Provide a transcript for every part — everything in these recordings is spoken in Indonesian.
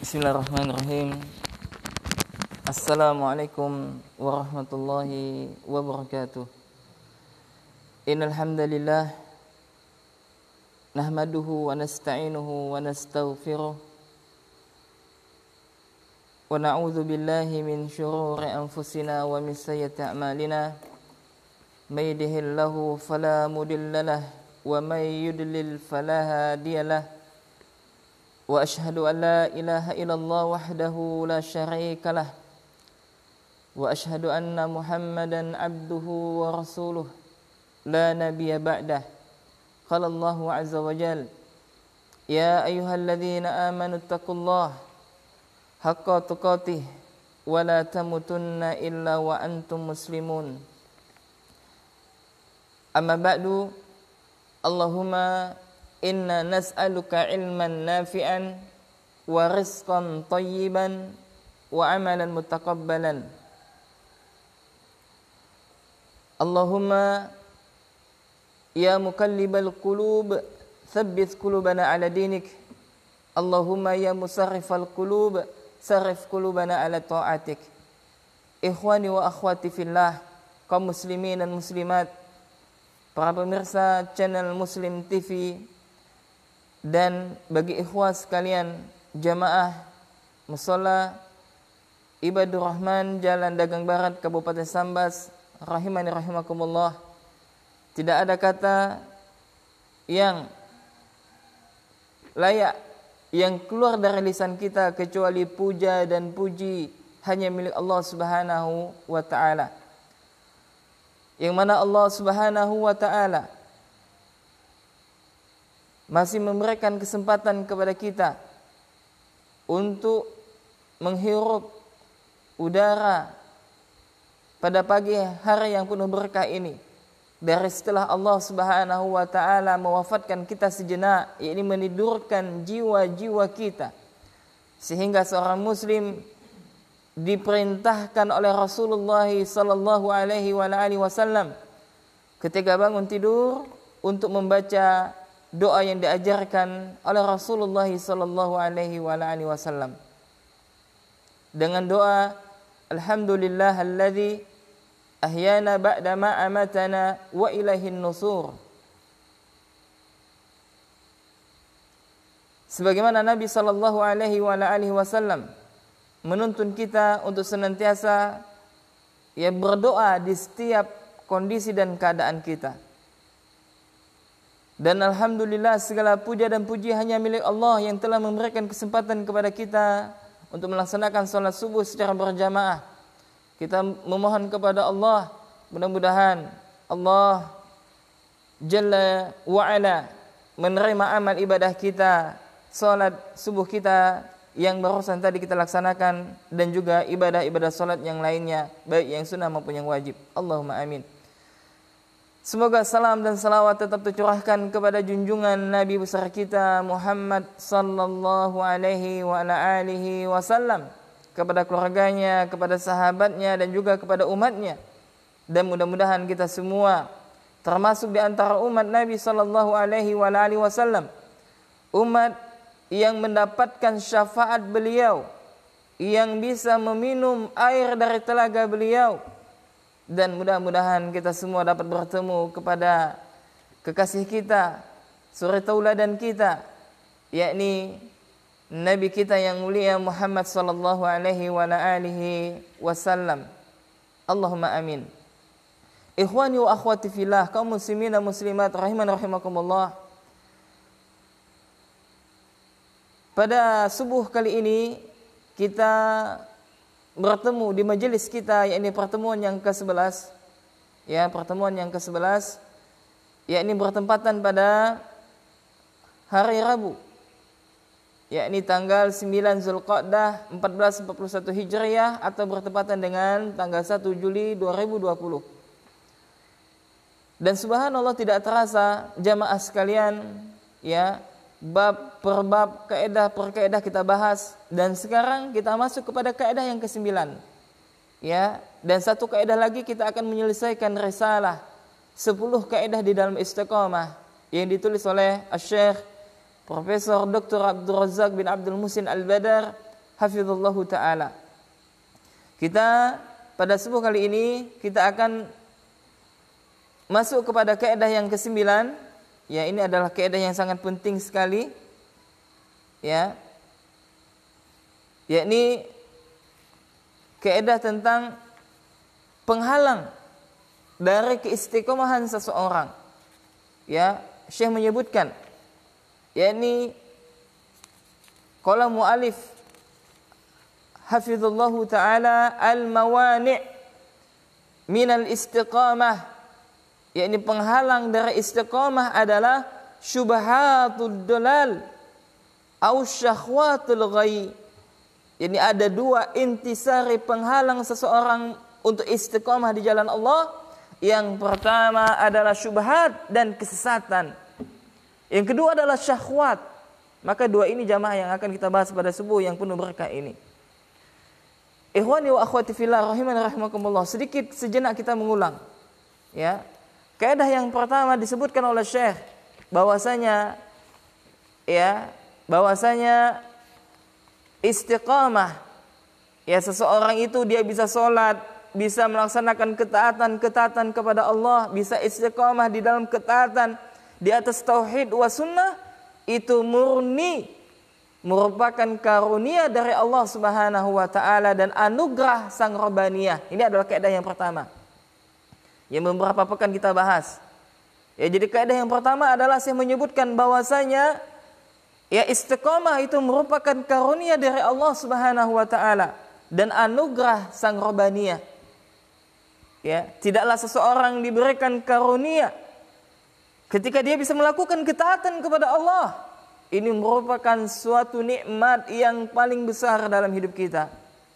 Bismillahirrahmanirrahim. Assalamualaikum warahmatullahi wabarakatuh. Innal hamdalillah nahmaduhu wa nasta'inuhu wa nastaghfiruh wa na'udzu billahi min shururi anfusina wa min sayyiati a'malina. May yahdihillahu fala mudilla lahu wa may yudlil fala hadiya lahu. Wa ashhadu an la ilaha illallah wahdahu la syarika lah. Wa ashhadu anna Muhammadan abduhu wa rasuluh la nabiyya ba'dah. Qala Allahu azza wa jalla, ya ayyuhalladzina amanu taqullaha haqqa tuqatih wa la tamutunna illa wa antum muslimun. Amma ba'du, Allahumma inna nas'aluka ilman nafi'an wa rizqan tayyiban wa amalan mutaqabbalan. Allahumma ya muqallibal qulub tsabbit qulubana ala dinik. Allahumma ya musarrifal qulub sarrif qulubana ala ta'atik. Ikhwani wa akhwati fillah, kaum muslimin dan muslimat, para pemirsa channel Muslim TV, dan bagi ikhwah sekalian jamaah mushola Ibadur Rahman Jalan Dagang Barat Kabupaten Sambas, rahimani rahimakumullah. Tidak ada kata yang layak yang keluar dari lisan kita kecuali puja dan puji hanya milik Allah Subhanahu wa taala, yang mana Allah Subhanahu wa taala masih memberikan kesempatan kepada kita untuk menghirup udara pada pagi hari yang penuh berkah ini, dari setelah Allah Subhanahu wa taala mewafatkan kita sejenak, yakni menidurkan jiwa-jiwa kita, sehingga seorang muslim diperintahkan oleh Rasulullah sallallahu alaihi wasallam ketika bangun tidur untuk membaca doa yang diajarkan oleh Rasulullah sallallahu alaihi wasallam, dengan doa alhamdulillahilladzi ahyana ba'da ma amatana wa ilaihin nusur. Sebagaimana Nabi sallallahu alaihi wasallam menuntun kita untuk senantiasa berdoa di setiap kondisi dan keadaan kita. Dan alhamdulillah, segala puja dan puji hanya milik Allah yang telah memberikan kesempatan kepada kita untuk melaksanakan salat subuh secara berjamaah. Kita memohon kepada Allah, mudah-mudahan Allah Jalla wa Ala menerima amal ibadah kita, salat subuh kita yang barusan tadi kita laksanakan, dan juga ibadah-ibadah salat yang lainnya, baik yang sunnah maupun yang wajib. Allahumma amin. Semoga salam dan salawat tetap tercurahkan kepada junjungan Nabi besar kita Muhammad sallallahu alaihi wa ala alihi wasallam, kepada keluarganya, kepada sahabatnya, dan juga kepada umatnya. Dan mudah-mudahan kita semua termasuk di antara umat Nabi sallallahu alaihi wa ala alihi wasallam, umat yang mendapatkan syafaat beliau, yang bisa meminum air dari telaga beliau. Dan mudah-mudahan kita semua dapat bertemu kepada kekasih kita, suri tauladan kita, yakni Nabi kita yang mulia Muhammad sallallahu alaihi wa alihi wasallam. Allahumma amin. Ikhwani wa akhwati fillah, kaum muslimin dan muslimat rahiman rahimakumullah. Pada subuh kali ini kita bertemu di majelis kita, yakni pertemuan yang ke-11, pertemuan yang ke-11, yakni bertempatan pada hari Rabu, yakni tanggal 9 Zulqa'dah 1441 Hijriah, atau bertepatan dengan tanggal 1 Juli 2020. Dan subhanallah, tidak terasa jamaah sekalian, bab per bab, kaidah per kaidah kita bahas, dan sekarang kita masuk kepada kaidah yang ke-9. Dan satu kaidah lagi kita akan menyelesaikan risalah 10 kaidah di dalam istiqamah yang ditulis oleh Syekh Profesor Dr. Abdul Razak bin Abdul Muhsin Al-Badar hafizallahu taala. Kita pada subuh kali ini kita akan masuk kepada kaidah yang ke-9. Ya, ini adalah kaidah yang sangat penting sekali. Ya. Yakni kaidah tentang penghalang dari keistiqomahan seseorang. Ya, Syekh menyebutkan yakni qala mu'alif hafizallahu taala al-mawani' minal istiqamah, yakni penghalang dari istiqamah adalah syubhatul dalal au syahwatul ghai. Yakni ada dua intisari penghalang seseorang untuk istiqamah di jalan Allah. Yang pertama adalah syubhat dan kesesatan. Yang kedua adalah syahwat. Maka dua ini jamaah yang akan kita bahas pada subuh yang penuh berkah ini. Ikhwani wa akhwati fillah rahimani rahimakumullah. Sedikit sejenak kita mengulang. Ya. Kaidah yang pertama disebutkan oleh Syekh bahwasanya istiqamah, ya, seseorang itu dia bisa sholat, bisa melaksanakan ketaatan kepada Allah, bisa istiqamah di dalam ketaatan di atas tauhid wa sunnah, itu murni merupakan karunia dari Allah Subhanahu wa taala dan anugerah Sang Rabbaniyah. Ini adalah kaidah yang pertama yang beberapa pekan kita bahas. Ya, jadi kaidah yang pertama adalah saya menyebutkan bahwasanya ya istiqamah itu merupakan karunia dari Allah Subhanahu wa taala dan anugerah Sang Rabbaniyah. Ya, tidaklah seseorang diberikan karunia ketika dia bisa melakukan ketaatan kepada Allah. Ini merupakan suatu nikmat yang paling besar dalam hidup kita.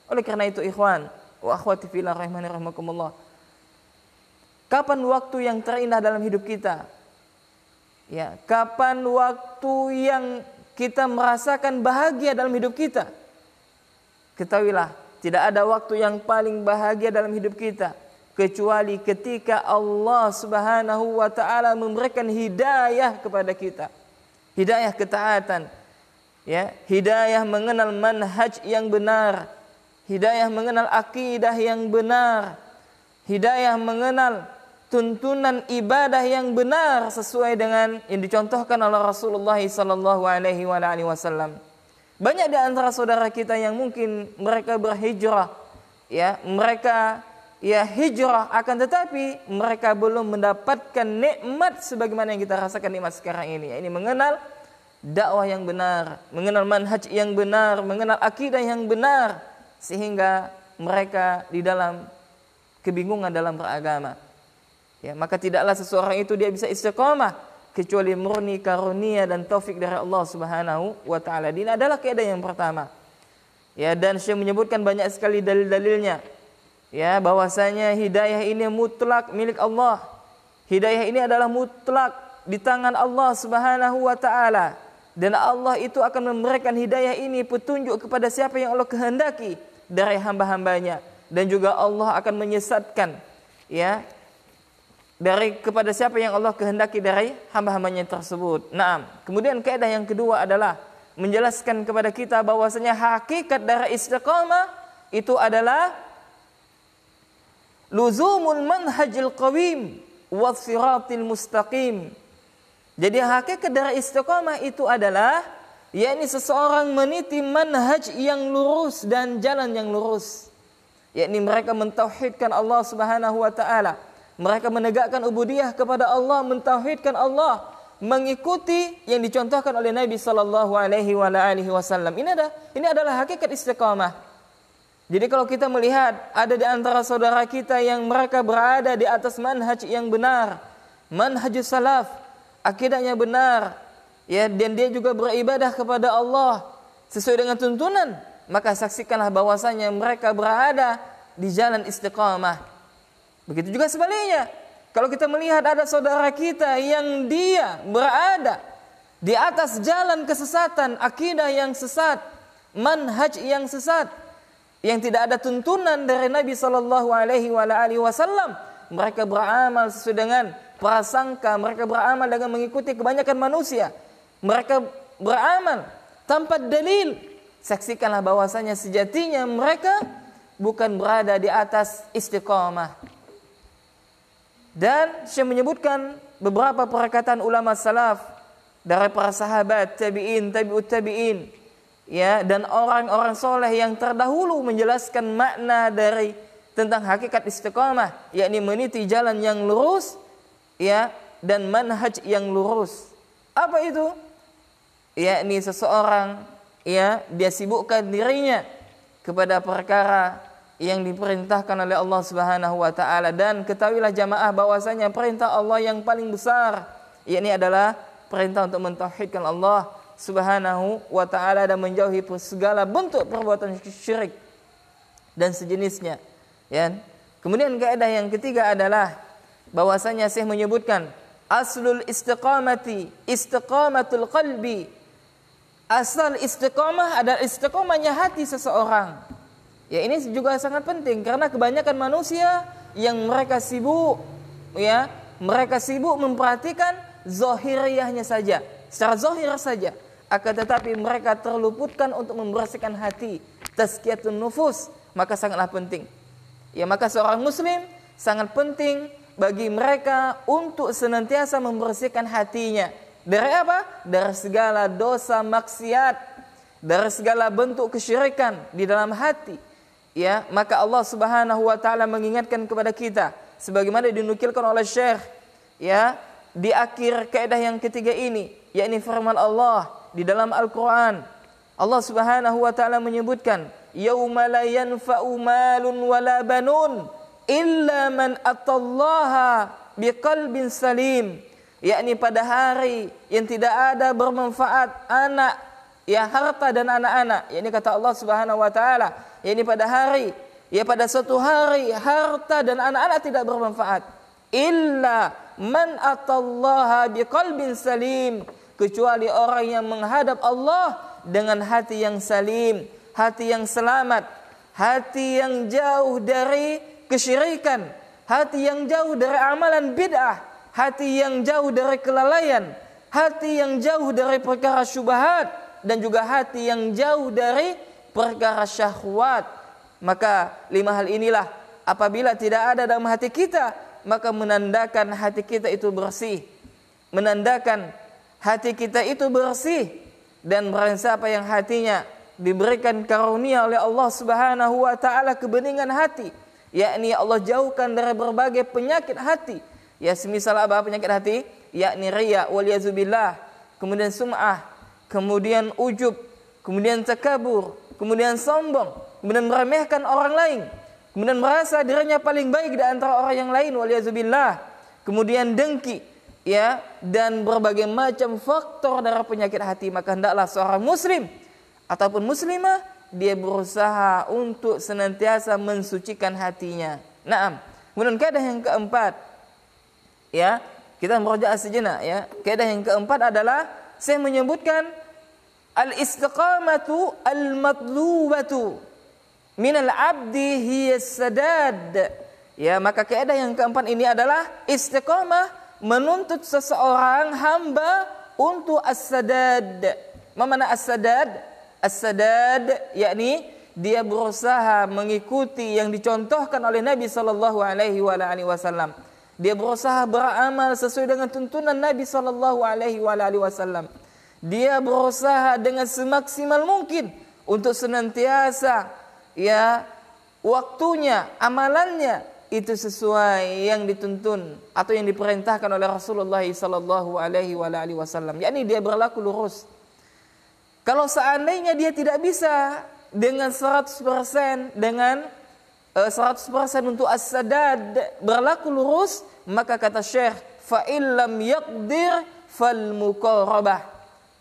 Oleh karena itu ikhwan wa akhwati fillah rahimani rahimakumullah, kapan waktu yang terindah dalam hidup kita? Ya, kapan waktu yang kita merasakan bahagia dalam hidup kita? Ketahuilah, tidak ada waktu yang paling bahagia dalam hidup kita kecuali ketika Allah Subhanahu wa taala memberikan hidayah kepada kita. Hidayah ketaatan. Ya, hidayah mengenal manhaj yang benar, hidayah mengenal akidah yang benar, hidayah mengenal tuntunan ibadah yang benar sesuai dengan yang dicontohkan oleh Rasulullah sallallahu alaihi wasallam. Banyak di antara saudara kita yang mungkin mereka berhijrah, ya, mereka hijrah, akan tetapi mereka belum mendapatkan nikmat sebagaimana yang kita rasakan nikmat sekarang ini. Ini mengenal dakwah yang benar, mengenal manhaj yang benar, mengenal akidah yang benar, sehingga mereka di dalam kebingungan dalam beragama. Ya, maka tidaklah seseorang itu dia bisa istiqamah kecuali murni karunia dan taufik dari Allah Subhanahu wa taala. Ini adalah kaidah yang pertama. Ya, dan Syekh menyebutkan banyak sekali dalil-dalilnya. Ya, bahwasanya hidayah ini mutlak milik Allah. Hidayah ini adalah mutlak di tangan Allah Subhanahu wa taala. Dan Allah itu akan memberikan hidayah ini petunjuk kepada siapa yang Allah kehendaki dari hamba-hambanya, dan juga Allah akan menyesatkan dari kepada siapa yang Allah kehendaki dari hamba-hambanya tersebut. Naam. Kemudian kaidah yang kedua adalah menjelaskan kepada kita bahwasanya hakikat dari istiqamah itu adalah luzumul manhajil qawim wassiratil mustaqim. Jadi hakikat dari istiqamah itu adalah yakni seseorang meniti manhaj yang lurus dan jalan yang lurus. Yakni mereka mentauhidkan Allah Subhanahu wa taala. Mereka menegakkan ubudiyah kepada Allah, mentauhidkan Allah, mengikuti yang dicontohkan oleh Nabi sallallahu alaihi wasallam. Ini adalah hakikat istiqamah. Jadi kalau kita melihat ada di antara saudara kita yang mereka berada di atas manhaj yang benar, manhajus salaf, akidahnya benar, ya, dan dia juga beribadah kepada Allah sesuai dengan tuntunan, maka saksikanlah bahwasanya mereka berada di jalan istiqamah. Begitu juga sebaliknya. Kalau kita melihat ada saudara kita yang dia berada di atas jalan kesesatan, akidah yang sesat, manhaj yang sesat, yang tidak ada tuntunan dari Nabi sallallahu alaihi wasallam, mereka beramal sesuai dengan prasangka, mereka beramal dengan mengikuti kebanyakan manusia. Mereka beramal tanpa dalil saksikanlah bahwasanya sejatinya mereka bukan berada di atas istiqamah. Dan saya menyebutkan beberapa perkataan ulama salaf dari para sahabat, tabi'in, tabi'ut tabi'in, ya, dan orang-orang soleh yang terdahulu menjelaskan makna dari tentang hakikat istiqamah, yakni meniti jalan yang lurus, ya, dan manhaj yang lurus. Apa itu? Yakni seseorang, ya, dia sibukkan dirinya kepada perkara yang diperintahkan oleh Allah Subhanahu wa taala, dan ketahuilah jamaah bahwasanya perintah Allah yang paling besar yakni adalah perintah untuk mentauhidkan Allah Subhanahu wa taala dan menjauhi segala bentuk perbuatan syirik dan sejenisnya, ya. Kemudian kaidah yang ketiga adalah bahwasanya Syekh menyebutkan aslul istiqamati istiqamatul qalbi. Asal istiqamah adalah istiqamahnya hati seseorang. Ya, ini juga sangat penting karena kebanyakan manusia yang mereka sibuk, ya, mereka sibuk memperhatikan zahiriyahnya saja, secara zahir saja, akan tetapi mereka terluputkan untuk membersihkan hati, tazkiyatun nufus, maka sangatlah penting. Ya, maka seorang muslim sangat penting bagi mereka untuk senantiasa membersihkan hatinya. Dari apa? Dari segala dosa maksiat, dari segala bentuk kesyirikan di dalam hati. Ya, maka Allah Subhanahu wa taala mengingatkan kepada kita sebagaimana dinukilkan oleh Syekh, ya, di akhir kaidah yang ketiga ini, yakni firman Allah di dalam Al-Qur'an. Allah Subhanahu wa taala menyebutkan, "Yauma la yanfa'u malun wala banun illa man atallaha biqalbin salim." Yakni pada hari yang tidak ada bermanfaat anak, ya, harta dan anak-anak. Yakni kata Allah Subhanahu wa taala, yakni pada hari, ya, pada suatu hari harta dan anak-anak tidak bermanfaat. Illa man atallaha biqalbin salim, kecuali orang yang menghadap Allah dengan hati yang salim, hati yang selamat, hati yang jauh dari kesyirikan, hati yang jauh dari amalan bid'ah, hati yang jauh dari kelalaian, hati yang jauh dari perkara syubhat, dan juga hati yang jauh dari perkara syahwat. Maka 5 hal inilah apabila tidak ada dalam hati kita, maka menandakan hati kita itu bersih, menandakan hati kita itu bersih. Dan barang siapa yang hatinya diberikan karunia oleh Allah Subhanahu wa taala kebeningan hati, yakni Allah jauhkan dari berbagai penyakit hati. Ya, semisal apa penyakit hati? Yakni riya wal yazubillah, kemudian sum'ah, kemudian ujub, kemudian takabur, kemudian sombong, kemudian meremehkan orang lain, kemudian merasa dirinya paling baik di antara orang yang lain, waliyazubillah, kemudian dengki, ya, dan berbagai macam faktor dari penyakit hati. Maka hendaklah seorang muslim ataupun muslimah dia berusaha untuk senantiasa mensucikan hatinya. Naam. Kemudian kaidah yang keempat, ya, kita merujuk sejenak, ya. Kaidah yang keempat adalah saya menyebutkan al-istiqamatu al-matlubatu minal abdi hiya sadad. Ya, maka kaidah yang keempat ini adalah istiqamah menuntut seseorang hamba untuk as-sadad. Mana as-sadad? As-sadad yakni dia berusaha mengikuti yang dicontohkan oleh Nabi sallallahu alaihi wasallam. Dia berusaha beramal sesuai dengan tuntunan Nabi sallallahu alaihi wasallam. Dia berusaha dengan semaksimal mungkin untuk senantiasa, ya, waktunya, amalannya itu sesuai yang dituntun atau yang diperintahkan oleh Rasulullah sallallahu alaihi wasallam. Yakni dia berlaku lurus. Kalau seandainya dia tidak bisa dengan 100% dengan 100% untuk as-sadad berlaku lurus, maka kata Syekh, fa illam yaqdir fal muqarabah.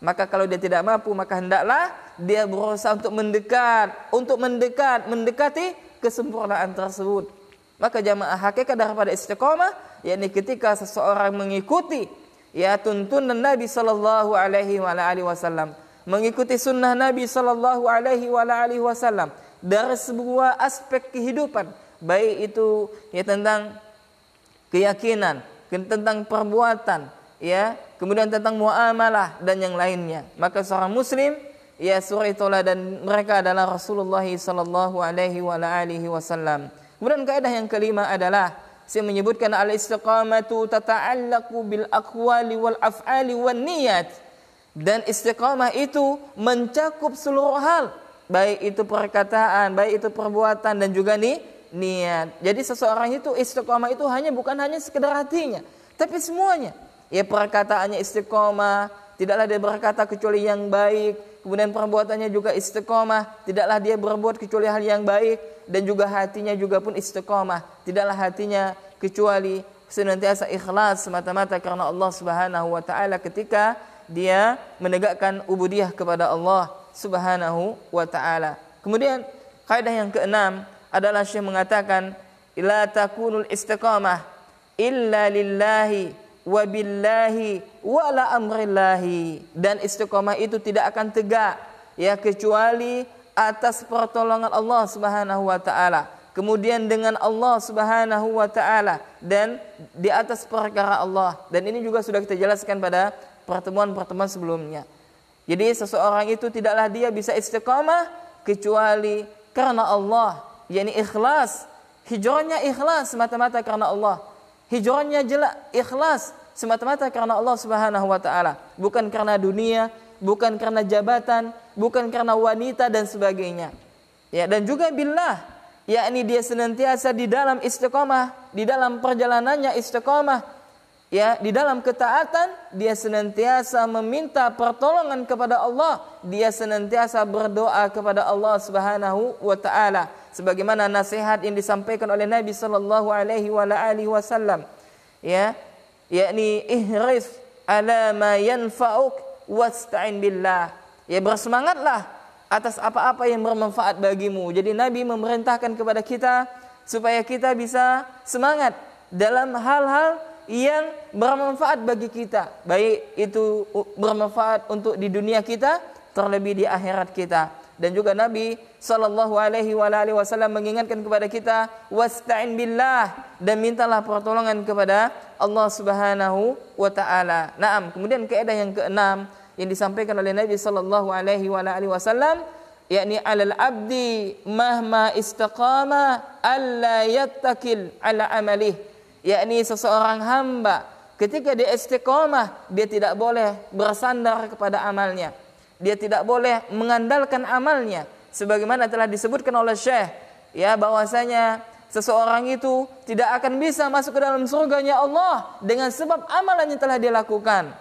Maka kalau dia tidak mampu, maka hendaklah dia berusaha untuk mendekati kesempurnaan tersebut. Maka jamaah, hakikat daripada istiqamah yakni ketika seseorang mengikuti, ya, tuntunan Nabi sallallahu alaihi wasallam, mengikuti sunnah Nabi sallallahu alaihi wasallam dari sebuah aspek kehidupan, baik itu, ya, tentang keyakinan, tentang perbuatan, ya, kemudian tentang muamalah dan yang lainnya. Maka seorang muslim ya suri tauladan mereka adalah Rasulullah sallallahu alaihi wasallam. Kemudian kaidah yang kelima adalah saya menyebutkan al-istiqamatu tata'allaqu bil aqwali wal af'ali wan niyat. Dan istiqamah itu mencakup seluruh hal, baik itu perkataan, baik itu perbuatan dan juga niat. Jadi seseorang itu istiqamah itu bukan hanya sekedar hatinya, tapi semuanya. Ya, perkataannya istiqamah, tidaklah dia berkata kecuali yang baik. Kemudian perbuatannya juga istiqamah, tidaklah dia berbuat kecuali hal yang baik. Dan juga hatinya juga pun istiqamah, tidaklah hatinya kecuali senantiasa ikhlas semata-mata karena Allah Subhanahu wa taala ketika dia menegakkan ubudiyah kepada Allah Subhanahu wa taala. Kemudian kaidah yang keenam adalah Syekh mengatakan la takunul istiqamah illa lillahi wa billahi wa la amrillahi. Dan istiqamah itu tidak akan tegak ya kecuali atas pertolongan Allah Subhanahu wa taala, kemudian dengan Allah Subhanahu wa taala, dan di atas perkara Allah. Dan ini juga sudah kita jelaskan pada pertemuan-pertemuan sebelumnya. Jadi seseorang itu tidaklah dia bisa istiqamah kecuali karena Allah, yakni ikhlas. Hijrahnya ikhlas semata-mata karena Allah. Hijrahnya ikhlas semata-mata karena Allah Subhanahu wa taala, bukan karena dunia, bukan karena jabatan, bukan karena wanita dan sebagainya. Ya, dan juga billah, yakni dia senantiasa di dalam istiqamah, di dalam perjalanannya istiqamah, ya, di dalam ketaatan dia senantiasa meminta pertolongan kepada Allah, dia senantiasa berdoa kepada Allah Subhanahu wa taala, sebagaimana nasihat yang disampaikan oleh Nabi sallallahu alaihi wasallam, ya, yakni ihris ala ma yanfa'uk wasta'in billah. Ya, bersemangatlah atas apa-apa yang bermanfaat bagimu. Jadi Nabi memerintahkan kepada kita supaya kita bisa semangat dalam hal-hal yang bermanfaat bagi kita, baik itu bermanfaat untuk di dunia kita, terlebih di akhirat kita. Dan juga Nabi sallallahu alaihi wasallam mengingatkan kepada kita wasta'in billah, dan mintalah pertolongan kepada Allah Subhanahu wa taala. Naam, kemudian kaidah yang keenam yang disampaikan oleh Nabi sallallahu alaihi wasallam, yakni alal abdi mahma istaqama alla yattakil ala amalih. Yakni seseorang hamba ketika dia istiqamah, dia tidak boleh bersandar kepada amalnya. Dia tidak boleh mengandalkan amalnya, sebagaimana telah disebutkan oleh Syekh, ya, bahwasanya seseorang itu tidak akan bisa masuk ke dalam surganya Allah dengan sebab amalan yang telah dia lakukan.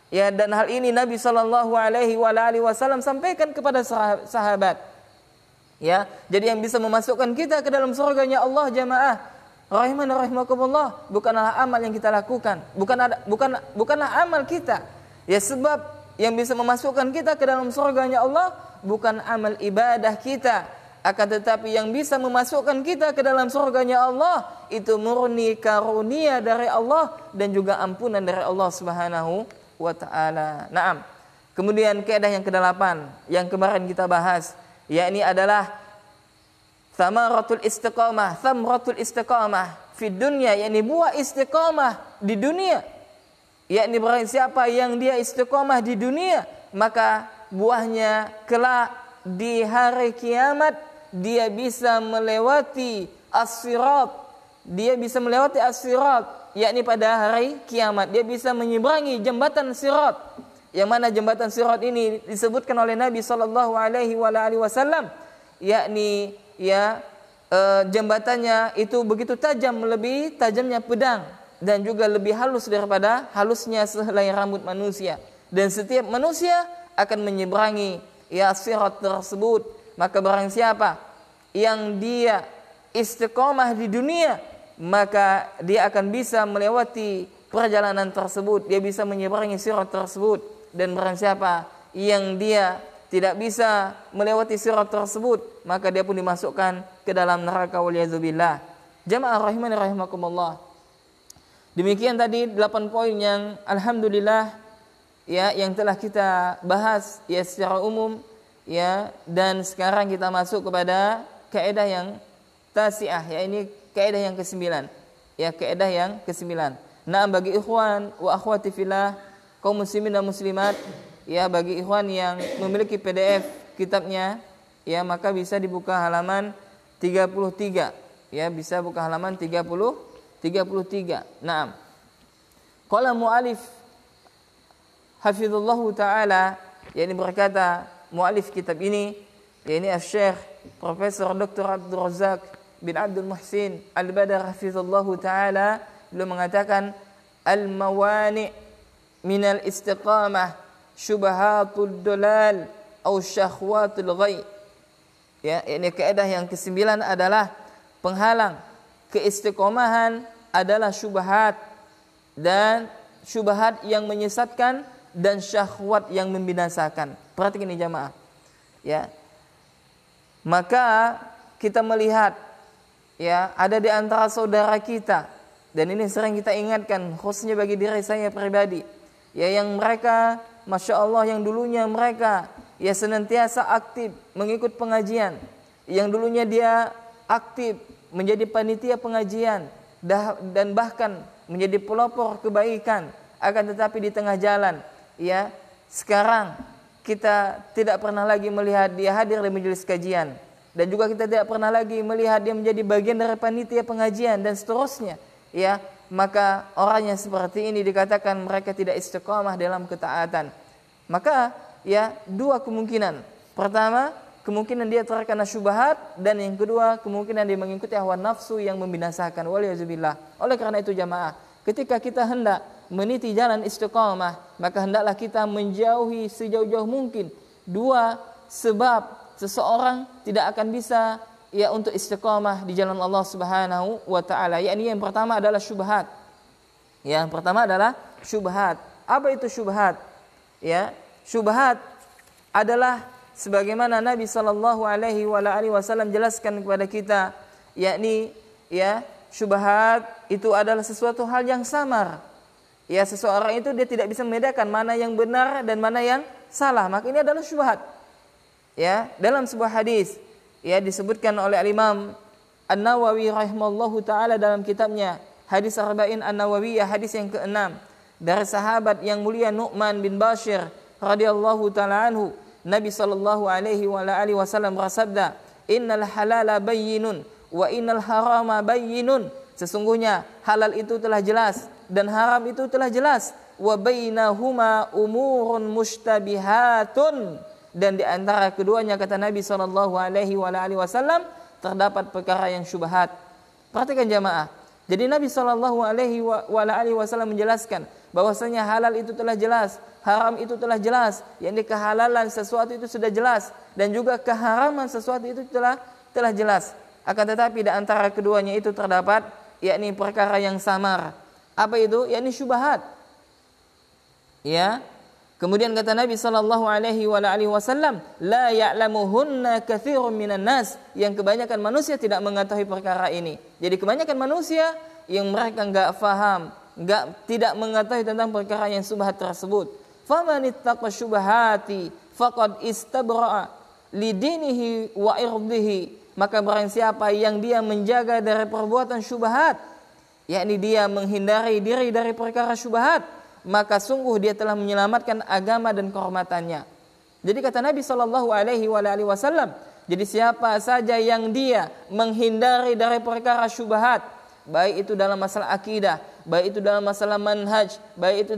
Ya, dan hal ini Nabi sallallahu alaihi wasallam sampaikan kepada sahabat. Ya, jadi yang bisa memasukkan kita ke dalam surganya Allah, jamaah rahimana rahimakumullah, bukanlah amal yang kita lakukan, bukanlah amal kita. Ya, sebab yang bisa memasukkan kita ke dalam surganya Allah bukan amal ibadah kita, akan tetapi yang bisa memasukkan kita ke dalam surganya Allah itu murni karunia dari Allah dan juga ampunan dari Allah Subhanahu wa ta'ala. Naam. Kemudian kaidah yang ke-8 yang kemarin kita bahas, yakni adalah thamaratul istiqamah fi dunya, yakni buah istiqamah di dunia. Yakni barang siapa yang dia istiqamah di dunia, maka buahnya kelak di hari kiamat dia bisa melewati as-sirat. Dia bisa melewati as-sirat, yakni pada hari kiamat dia bisa menyeberangi jembatan sirat. Yang mana jembatan sirat ini disebutkan oleh Nabi sallallahu alaihi wasallam, yakni jembatannya itu begitu tajam, lebih tajamnya pedang, dan juga lebih halus daripada halusnya sehelai rambut manusia. Dan setiap manusia akan menyeberangi sirat tersebut. Maka barang siapa yang dia istiqomah di dunia, maka dia akan bisa melewati perjalanan tersebut, dia bisa menyeberangi sirat tersebut. Dan barang siapa yang dia tidak bisa melewati sirat tersebut, maka dia pun dimasukkan ke dalam neraka, waliyadzubillah. Jamaah rahimani rahimakumullah. Demikian tadi 8 poin yang alhamdulillah ya yang telah kita bahas ya secara umum ya, dan sekarang kita masuk kepada kaidah yang tasiah, ya ini kaidah yang ke-9. Ya, kaidah yang ke-9. Nah, bagi ikhwan wa akhwati fillah, kaum muslimin dan muslimat ya bagi ikhwan yang memiliki PDF kitabnya, ya maka bisa dibuka halaman 33. Ya, bisa buka halaman 33. Naam. Qala mu'alif hafizallahu taala, yakni berkata mu'alif kitab ini, yakni Asy-Syaikh Profesor Dr. Abdul Razak bin Abdul Muhsin Al-Badar hafizallahu taala, beliau mengatakan al-mawani' minal istiqamah syubhatul dalal atau syahwatul ghay. Ya, ini kaidah yang ke-9 adalah penghalang keistiqomahan adalah syubhat, dan syubhat yang menyesatkan dan syahwat yang membinasakan. Perhatikan ini jamaah. Ya. Maka kita melihat, ya, ada di antara saudara kita, dan ini sering kita ingatkan khususnya bagi diri saya pribadi, ya, yang mereka Masya Allah, yang dulunya mereka ya senantiasa aktif mengikut pengajian, yang dulunya dia aktif menjadi panitia pengajian dan bahkan menjadi pelopor kebaikan, akan tetapi di tengah jalan, ya, sekarang kita tidak pernah lagi melihat dia hadir di majelis kajian, dan juga kita tidak pernah lagi melihat dia menjadi bagian dari panitia pengajian dan seterusnya, ya, maka orang yang seperti ini dikatakan mereka tidak istiqamah dalam ketaatan. Maka ya, dua kemungkinan. Pertama, kemungkinan dia terkena syubhat, dan yang kedua kemungkinan dia mengikuti hawa nafsu yang membinasakan. Waliyazubillah. Oleh karena itu jamaah, ketika kita hendak meniti jalan istiqamah, maka hendaklah kita menjauhi sejauh-jauh mungkin dua sebab seseorang tidak akan bisa ya untuk istiqamah di jalan Allah Subhanahu wa taala. Yakni yang pertama adalah syubhat. Yang pertama adalah syubhat. Apa itu syubhat? Ya, syubhat adalah sebagaimana Nabi sallallahu alaihi wasallam jelaskan kepada kita, yakni ya, syubhat itu adalah sesuatu hal yang samar. Ya, seseorang itu dia tidak bisa membedakan mana yang benar dan mana yang salah. Maka ini adalah syubhat. Ya, dalam sebuah hadis ya disebutkan oleh Al-Imam An-Nawawi rahimallahu taala dalam kitabnya Hadis Arba'in An-Nawawiyah, hadis yang ke-6 dari sahabat yang mulia Nu'man bin Bashir radhiyallahu taala anhu, Nabi sallallahu alaihi wasallam bersabda, "Innal halala bayyinun wa innal harama bayyinun." Sesungguhnya halal itu telah jelas dan haram itu telah jelas. Wa bainahuma umurun mushtabihatun, dan di antara keduanya, kata Nabi sallallahu alaihi wasallam, terdapat perkara yang syubhat. Perhatikan jamaah. Jadi Nabi sallallahu alaihi wasallam menjelaskan bahwasanya halal itu telah jelas, haram itu telah jelas, yakni kehalalan sesuatu itu sudah jelas dan juga keharaman sesuatu itu telah jelas. Akan tetapi di antara keduanya itu terdapat yakni perkara yang samar. Apa itu? Yakni syubhat. Ya. Kemudian kata Nabi sallallahu alaihi wasallam, la ya'lamuhunna katsirun minan nas, yang kebanyakan manusia tidak mengetahui perkara ini. Jadi kebanyakan manusia yang mereka enggak faham, tidak mengetahui tentang perkara yang syubhat tersebut. Faman ittaqa syubhati faqad istabra'a lidinihi wa irdihi, maka barang siapa yang dia menjaga dari perbuatan syubhat, yakni dia menghindari diri dari perkara syubhat, maka sungguh dia telah menyelamatkan agama dan kehormatannya. Jadi kata Nabi sallallahu alaihi wasallam, jadi siapa saja yang dia menghindari dari perkara syubhat, baik itu dalam masalah akidah, baik itu dalam masalah manhaj, baik itu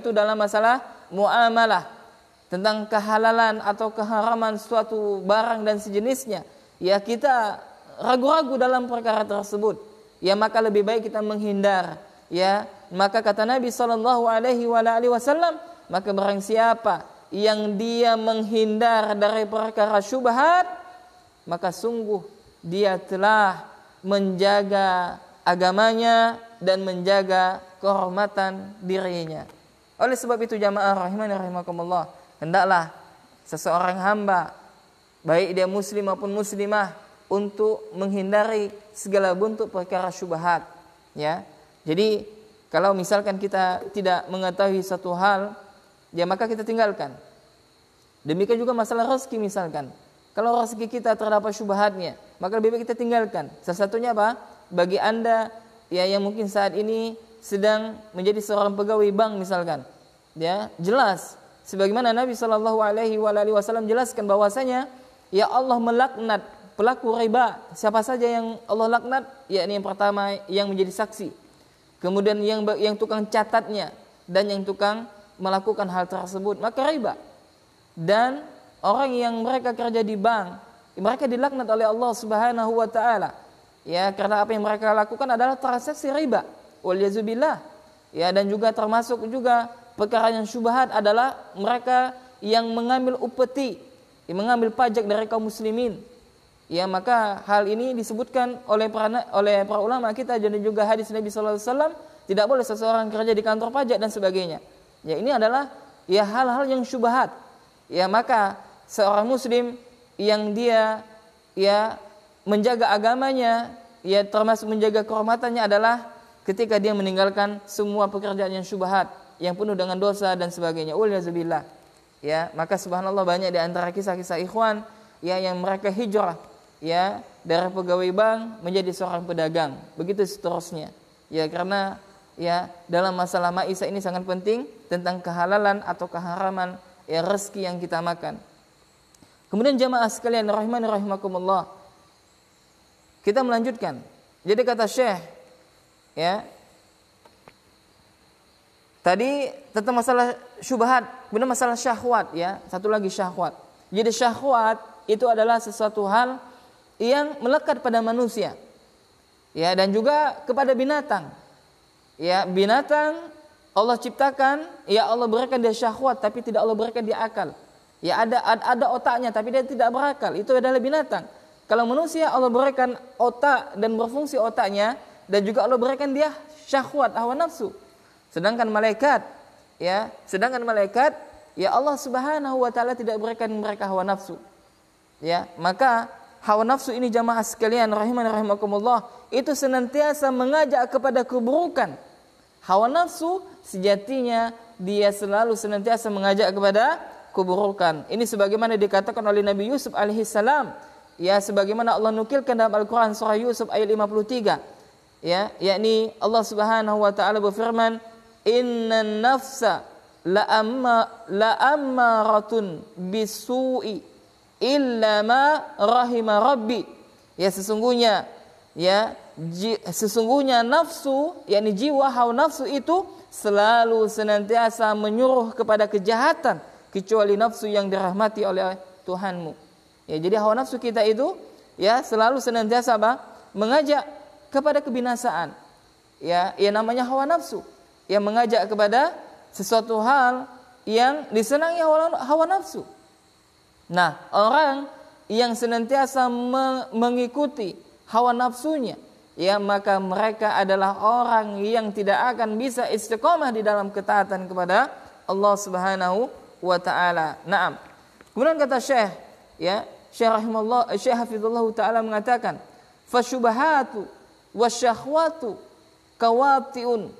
dalam masalah muamalah, tentang kehalalan atau keharaman suatu barang dan sejenisnya, ya kita ragu-ragu dalam perkara tersebut, ya maka lebih baik kita menghindar. Ya, maka kata Nabi sallallahu alaihi wasallam, maka barang siapa yang dia menghindar dari perkara syubhat, maka sungguh dia telah menjaga agamanya dan menjaga kehormatan dirinya. Oleh sebab itu jamaah rahimani rahimakumullah, hendaklah seseorang hamba, baik dia muslim maupun muslimah, untuk menghindari segala bentuk perkara syubhat. Ya. Jadi kalau misalkan kita tidak mengetahui satu hal, ya maka kita tinggalkan. Demikian juga masalah rezeki misalkan. Kalau rezeki kita terdapat syubhatnya, maka lebih baik kita tinggalkan. Salah satunya apa? Bagi Anda ya yang mungkin saat ini sedang menjadi seorang pegawai bank misalkan. Ya, jelas sebagaimana Nabi sallallahu alaihi wasallam jelaskan bahwasanya ya Allah melaknat pelaku riba. Siapa saja yang Allah laknat? Yakni yang pertama yang menjadi saksi. Kemudian yang tukang catatnya dan yang tukang melakukan hal tersebut, maka riba. Dan orang yang mereka kerja di bank, mereka dilaknat oleh Allah Subhanahu wa taala. Ya, karena apa yang mereka lakukan adalah transaksi riba. Walyazubillah. Ya, dan juga termasuk juga perkara yang syubhat adalah mereka yang mengambil upeti, yang mengambil pajak dari kaum muslimin. Ya, maka hal ini disebutkan oleh para ulama kita dan juga hadis Nabi sallallahu alaihi wasallam, tidak boleh seseorang kerja di kantor pajak dan sebagainya. Ya, ini adalah ya hal-hal yang syubhat. Ya, maka seorang muslim yang dia ya menjaga agamanya, ya termasuk menjaga kehormatannya adalah ketika dia meninggalkan semua pekerjaan yang syubhat, yang penuh dengan dosa dan sebagainya. Walyazubillah. Ya, maka subhanallah banyak di antara kisah-kisah ikhwan ya yang mereka hijrah ya dari pegawai bank menjadi seorang pedagang. Begitu seterusnya. Ya, karena ya dalam masalah maisha ini sangat penting tentang kehalalan atau keharaman ya rezeki yang kita makan. Kemudian jamaah sekalian rahimani rahimakumullah, kita melanjutkan. Jadi kata Syekh ya, tadi tentang masalah syubhat, kemudian masalah syahwat ya, satu lagi syahwat. Jadi syahwat itu adalah sesuatu hal yang melekat pada manusia. Ya, dan juga kepada binatang. Ya, binatang Allah ciptakan, ya Allah berikan dia syahwat tapi tidak Allah berikan dia akal. Ya, ada otaknya tapi dia tidak berakal. Itu adalah binatang. Kalau manusia Allah berikan otak dan berfungsi otaknya, dan juga Allah berikan dia syahwat, hawa nafsu. Sedangkan malaikat ya Allah Subhanahu wa taala tidak berikan mereka hawa nafsu. Ya, maka hawa nafsu ini jamaah sekalian rahimani rahimakumullah, itu senantiasa mengajak kepada keburukan. Hawa nafsu sejatinya dia selalu senantiasa mengajak kepada keburukan. Ini sebagaimana dikatakan oleh Nabi Yusuf alaihi salam, ya sebagaimana Allah nukilkan dalam Al-Qur'an surah Yusuf ayat 53. Ya, yakni Allah Subhanahu wa taala berfirman, "Innan nafsa la'ammaratun bisu'i illa ma rahima rabbi." Ya, sesungguhnya nafsu, yakni jiwa, hawa nafsu itu selalu senantiasa menyuruh kepada kejahatan kecuali nafsu yang dirahmati oleh Tuhanmu. Ya, jadi hawa nafsu kita itu ya selalu senantiasa mengajak kepada kebinasaan. Ya, namanya hawa nafsu. Yang mengajak kepada sesuatu hal yang disenangi hawa nafsu. Nah, orang yang senantiasa mengikuti hawa nafsunya, ya maka mereka adalah orang yang tidak akan bisa istiqomah di dalam ketaatan kepada Allah Subhanahu wa taala. Naam. Kemudian kata Syekh, ya, Syekh hafizallahu taala mengatakan, "Fasyubhatu wasyahwatu kawatiun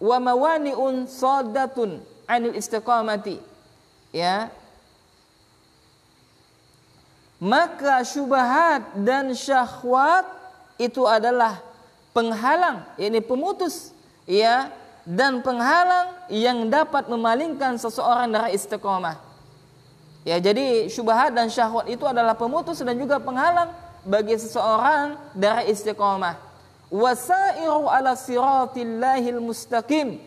wa mawani'un saddatun 'anil istiqamati." Ya. Maka syubhat dan syahwat itu adalah penghalang, yakni pemutus, ya, dan penghalang yang dapat memalingkan seseorang dari istiqomah. Ya, jadi syubhat dan syahwat itu adalah pemutus dan juga penghalang bagi seseorang dari istiqomah. Wasairu ala siratillahil mustaqim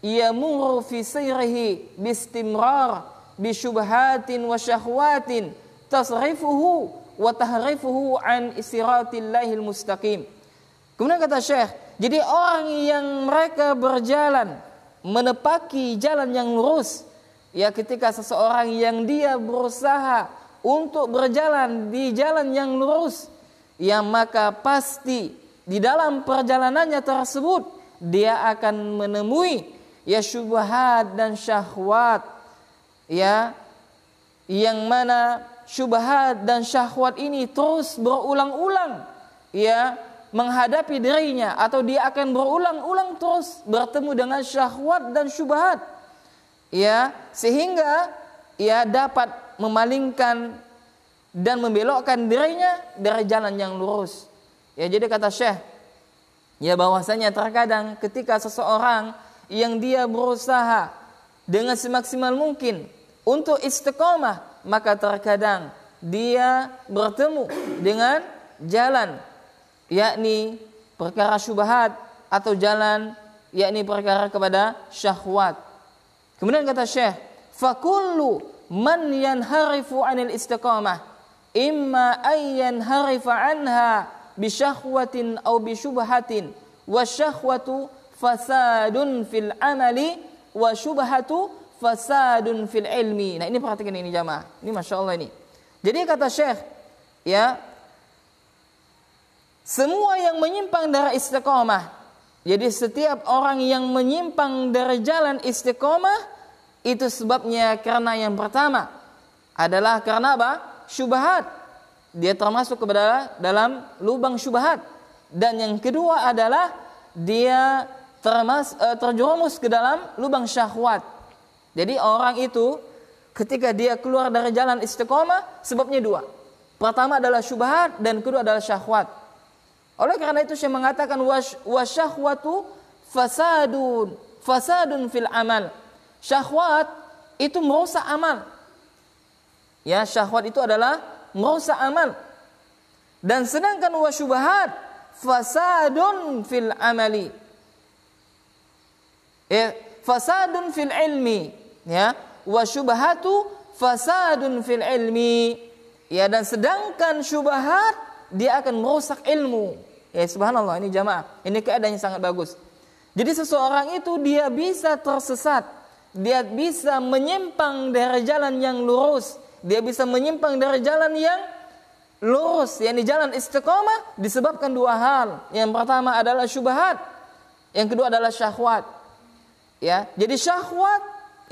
yamurru fi sayrihi bistimrar bisyubhatin wa syahwatin tasrifuhu wa tahrifuhu an siratillahil mustaqim. Kemudian kata Syekh, jadi orang yang mereka berjalan menepaki jalan yang lurus, ya ketika seseorang yang dia berusaha untuk berjalan di jalan yang lurus, ya maka pasti di dalam perjalanannya tersebut dia akan menemui ya syubhat dan syahwat, ya yang mana syubhat dan syahwat ini terus berulang-ulang ya menghadapi dirinya, atau dia akan berulang-ulang terus bertemu dengan syahwat dan syubhat, ya sehingga ia dapat memalingkan dan membelokkan dirinya dari jalan yang lurus. Ya, jadi kata Syekh, ya bahwasanya terkadang ketika seseorang yang dia berusaha dengan semaksimal mungkin untuk istiqomah, maka terkadang dia bertemu dengan jalan, yakni perkara syubhat, atau jalan yakni perkara kepada syahwat. Kemudian kata Syekh, fakullu man yanharifu 'anil istiqamah imma ayyan harifa anha bi syahwatin aw bi syubhatin wa syahwatu fasadun fil amali wa syubhatu fasadun fil ilmi. Nah, ini perhatikan ini jamaah. Ini Masya Allah ini. Jadi kata Syekh, ya, semua yang menyimpang dari istiqamah. Jadi setiap orang yang menyimpang dari jalan istiqamah itu sebabnya karena yang pertama adalah karena apa? Syubhat. Dia termasuk kepada dalam lubang syubhat. Dan yang kedua adalah dia terjerumus ke dalam lubang syahwat. Jadi orang itu ketika dia keluar dari jalan istiqamah sebabnya dua. Pertama adalah syubhat dan kedua adalah syahwat. Oleh karena itu saya mengatakan wasyahwatu fasadun fil amal. Syahwat itu merusak amal. Ya, syahwat itu adalah merusak amal. Dan sedangkan wasyubhat fasadun fil amali. Fasadun fil ilmi, ya, wasyubhatu fasadun fil ilmi. Ya, dan sedangkan syubhat dia akan merusak ilmu. Ya, subhanallah, ini jamaah. Ini keadaan yang sangat bagus. Jadi seseorang itu dia bisa tersesat, dia bisa menyimpang dari jalan yang lurus, dia bisa menyimpang dari jalan yang lurus, yakni jalan istiqamah disebabkan dua hal. Yang pertama adalah syubhat, yang kedua adalah syahwat. Ya, jadi syahwat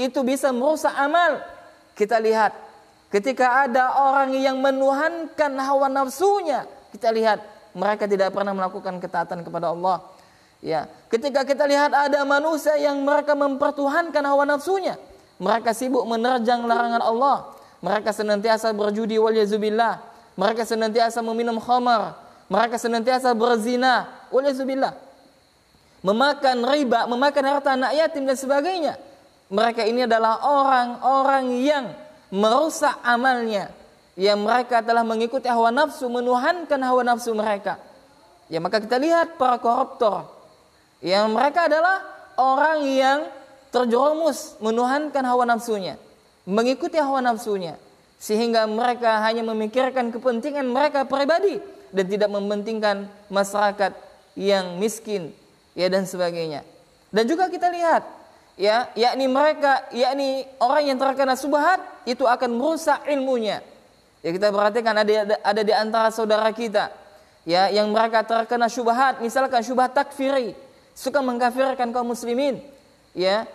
itu bisa merusak amal. Kita lihat ketika ada orang yang menuhankan hawa nafsunya, kita lihat mereka tidak pernah melakukan ketaatan kepada Allah. Ya, ketika kita lihat ada manusia yang mereka mempertuhankan hawa nafsunya, mereka sibuk menerjang larangan Allah, mereka senantiasa berjudi walyazubillah, mereka senantiasa meminum khamar, mereka senantiasa berzina walyazubillah, memakan riba, memakan harta anak yatim dan sebagainya. Mereka ini adalah orang-orang yang merusak amalnya. Yang mereka telah mengikuti hawa nafsu, menuhankan hawa nafsu mereka. Ya, maka kita lihat para koruptor. Yang mereka adalah orang yang terjerumus menuhankan hawa nafsunya, mengikuti hawa nafsunya, sehingga mereka hanya memikirkan kepentingan mereka pribadi dan tidak mementingkan masyarakat yang miskin, ya, dan sebagainya. Dan juga kita lihat, ya, yakni orang yang terkena syubhat itu akan merusak ilmunya. Ya, kita perhatikan ada di antara saudara kita, ya, yang mereka terkena syubhat, misalkan syubhat takfiri, suka mengkafirkan kaum muslimin. Ya,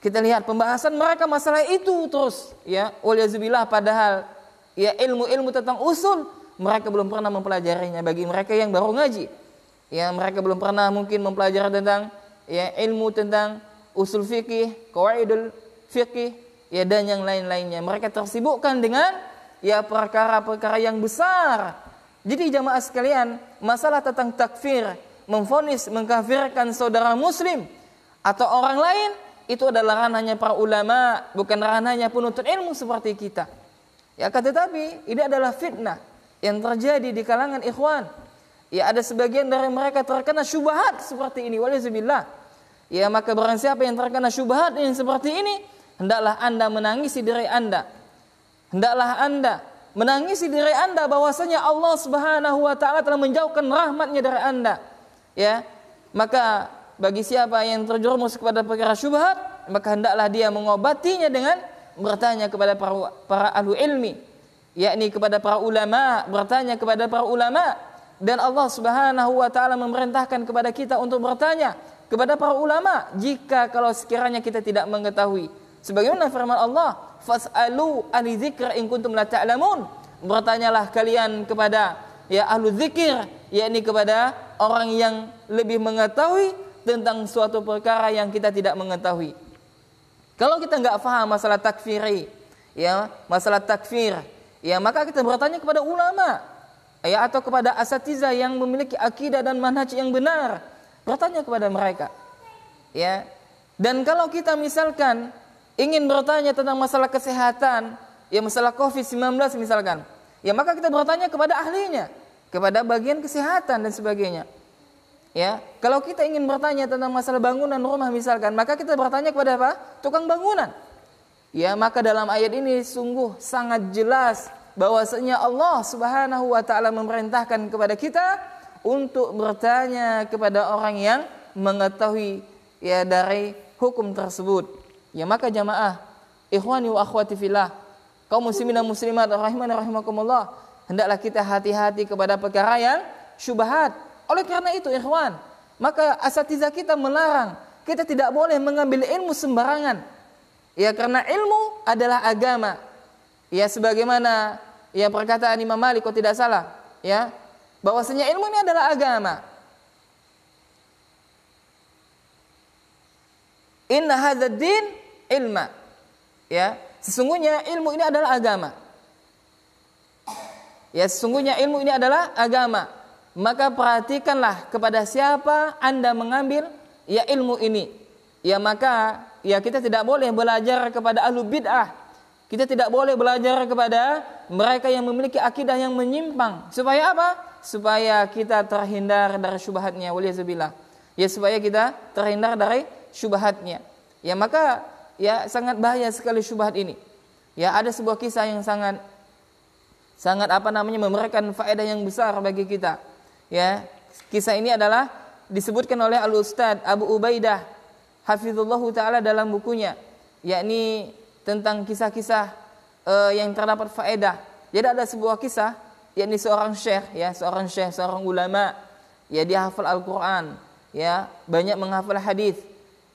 kita lihat pembahasan mereka masalah itu terus, ya, walyazubillah, padahal ya ilmu-ilmu tentang usul mereka belum pernah mempelajarinya. Bagi mereka yang baru ngaji, ya, mereka belum pernah mungkin mempelajari tentang, ya, ilmu tentang usul fikih, qawaidul fikih, ya, dan yang lain-lainnya. Mereka tersibukkan dengan, ya, perkara-perkara yang besar. Jadi jamaah sekalian, masalah tentang takfir, memvonis, mengkafirkan saudara muslim atau orang lain, itu adalah ranahnya para ulama, bukan ranahnya penuntut ilmu seperti kita. Ya, tetapi ini adalah fitnah yang terjadi di kalangan ikhwan. Ya, ada sebagian dari mereka terkena syubhat seperti ini, walyazubillah. Ya, maka barang siapa yang terkena syubhat yang seperti ini, hendaklah Anda menangisi diri Anda. Hendaklah Anda menangisi diri Anda bahwasanya Allah Subhanahu wa taala telah menjauhkan rahmatnya dari Anda. Ya, maka bagi siapa yang terjerumus kepada perkara syubhat, maka hendaklah dia mengobatinya dengan bertanya kepada para ahli ilmi, yakni kepada para ulama, bertanya kepada para ulama. Dan Allah Subhanahu wa taala memerintahkan kepada kita untuk bertanya kepada para ulama jika kalau sekiranya kita tidak mengetahui. Sebagaimana firman Allah, fas'alu ahli dzikr in kuntum la ta'lamun. Bertanyalah kalian kepada, ya, ahlu dzikir, yakni kepada orang yang lebih mengetahui tentang suatu perkara yang kita tidak mengetahui. Kalau kita enggak faham masalah takfiri, ya, masalah takfir, ya, maka kita bertanya kepada ulama, ya, atau kepada asatidzah yang memiliki akidah dan manhaj yang benar. Bertanya kepada mereka. Ya, Dan kalau kita misalkan ingin bertanya tentang masalah kesehatan, ya masalah COVID-19 misalkan, ya maka kita bertanya kepada ahlinya, kepada bagian kesehatan dan sebagainya. Ya, kalau kita ingin bertanya tentang masalah bangunan rumah misalkan, maka kita bertanya kepada apa? Tukang bangunan. Ya, maka dalam ayat ini sungguh sangat jelas bahwasanya Allah Subhanahu wa taala memerintahkan kepada kita untuk bertanya kepada orang yang mengetahui ya dari hukum tersebut. Ya, maka jamaah, ikhwani wa akhwati fillah, kaum muslimin dan muslimat rahimani rahimakumullah, hendaklah kita hati-hati kepada perkara yang syubhat. Oleh karena itu ikhwan, maka asatizah kita melarang kita tidak boleh mengambil ilmu sembarangan. Ya, karena ilmu adalah agama. Ya, sebagaimana ya perkataan Imam Malik kalau tidak salah, ya, bahwasanya ilmu ini adalah agama. Inna hadzal din ilma. Ya, sesungguhnya ilmu ini adalah agama. Ya, sesungguhnya ilmu ini adalah agama. Maka perhatikanlah kepada siapa Anda mengambil ya ilmu ini. Ya, maka ya kita tidak boleh belajar kepada ahlu bid'ah. Kita tidak boleh belajar kepada mereka yang memiliki akidah yang menyimpang. Supaya apa? Supaya kita terhindar dari syubhatnya. Waliyazubillah. Ya, supaya kita terhindar dari syubhatnya. Ya, maka ya sangat bahaya sekali syubhat ini. Ya, ada sebuah kisah yang sangat memberikan faedah yang besar bagi kita. Ya, kisah ini adalah disebutkan oleh Al-Ustadz Abu Ubaidah hafizullahu taala dalam bukunya, yakni tentang kisah-kisah yang terdapat faedah. Jadi ada sebuah kisah, yakni seorang syekh, seorang ulama, ya dia hafal Al-Qur'an, ya, banyak menghafal hadis,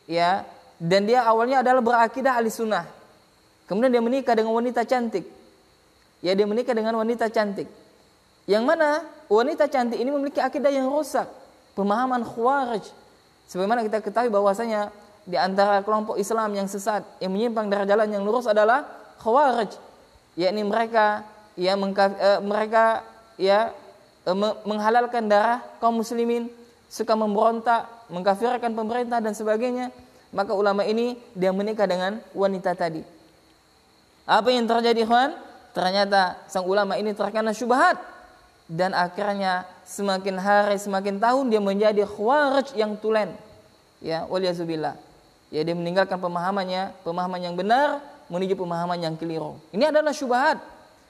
ya, dan dia awalnya adalah berakidah ahli sunnah. Kemudian dia menikah dengan wanita cantik. Ya, dia menikah dengan wanita cantik. Yang mana wanita cantik ini memiliki akidah yang rusak, pemahaman khawarij. Sebagaimana kita ketahui bahwasanya di antara kelompok Islam yang sesat, yang menyimpang dari jalan yang lurus adalah khawarij. Yakni mereka menghalalkan darah kaum muslimin, suka memberontak, mengkafirkan pemerintah dan sebagainya. Maka ulama ini dia menikah dengan wanita tadi. Apa yang terjadi, ikhwan? Ternyata sang ulama ini terkena syubhat. Dan akhirnya semakin hari semakin tahun dia menjadi khawarij yang tulen. Ya, waliyazubillah. Ya, dia meninggalkan pemahaman yang benar menuju pemahaman yang keliru. Ini adalah syubhat.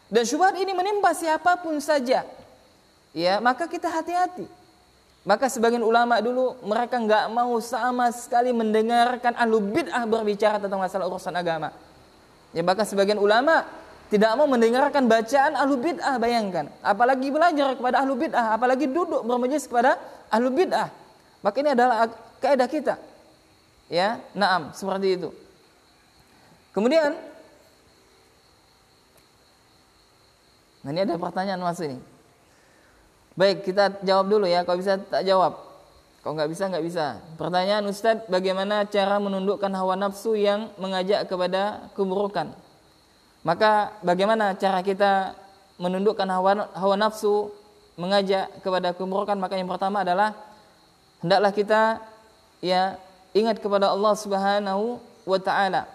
Dan syubhat ini menimpa siapapun saja. Ya, maka kita hati-hati. Maka sebagian ulama dulu mereka enggak mau sama sekali mendengarkan ahlu bid'ah berbicara tentang masalah urusan agama. Ya, bahkan sebagian ulama tidak mau mendengarkan bacaan ahlu bid'ah, bayangkan. Apalagi belajar kepada ahlu bid'ah, apalagi duduk bermajelis kepada ahlu bid'ah. Maka ini adalah kaidah kita. Ya, na'am, seperti itu. Kemudian, nah ini ada pertanyaan masuk ini. Baik, kita jawab dulu ya. Kalau bisa tak jawab. Kalau nggak bisa. Pertanyaan Ustadz, bagaimana cara menundukkan hawa nafsu yang mengajak kepada keburukan? Maka bagaimana cara kita menundukkan hawa nafsu mengajak kepada keburukan? Maka yang pertama adalah hendaklah kita ya ingat kepada Allah Subhanahu wa taala.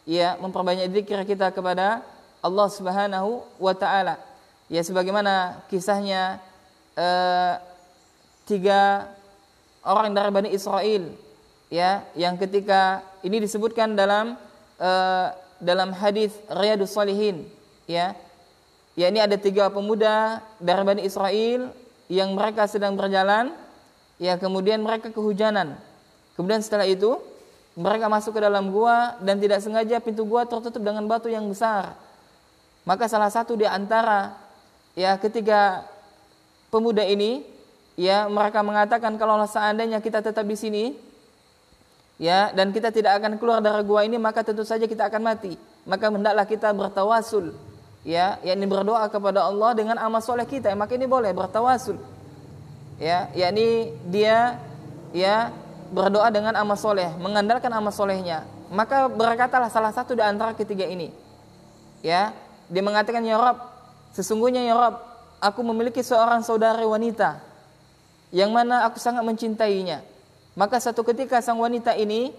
Ya, memperbanyak zikir kita kepada Allah Subhanahu wa taala. Ya, sebagaimana kisahnya 3 orang dari Bani Israel, ya, yang ketika ini disebutkan dalam hadis Riyadhus Shalihin, ya. Ya, ini ada 3 pemuda dari Bani Israel yang mereka sedang berjalan, ya, kemudian mereka kehujanan. Kemudian setelah itu mereka masuk ke dalam gua dan tidak sengaja pintu gua tertutup dengan batu yang besar. Maka salah satu di antara ya ketiga pemuda ini, ya, mereka mengatakan kalau seandainya kita tetap di sini, ya, dan kita tidak akan keluar dari gua ini, maka tentu saja kita akan mati. Maka hendaklah kita bertawasul, ya, yakni berdoa kepada Allah dengan amal soleh kita. Maka ini boleh bertawasul, ya, yakni dia ya berdoa dengan amal soleh, mengandalkan amal solehnya. Maka berkatalah salah satu di antara ketiga ini, ya, dia mengatakan, ya Rabb, sesungguhnya ya Rabb, aku memiliki seorang saudari wanita yang mana aku sangat mencintainya. Maka satu ketika sang wanita ini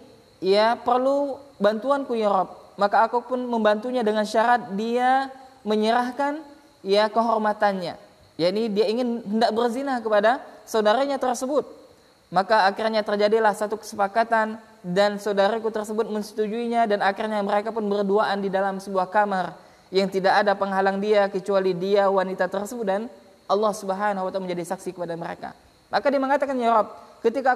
ya perlu bantuanku ya Rabb, maka aku pun membantunya dengan syarat dia menyerahkan ya kehormatannya, yakni dia ingin hendak berzina kepada saudaranya tersebut. Maka akhirnya terjadilah satu kesepakatan dan saudaraku tersebut mensetujuinya, dan akhirnya mereka pun berduaan di dalam sebuah kamar yang tidak ada penghalang dia kecuali dia, wanita tersebut, dan Allah Subhanahu wa taala menjadi saksi kepada mereka. Maka dia mengatakan, ya Rabb, ketika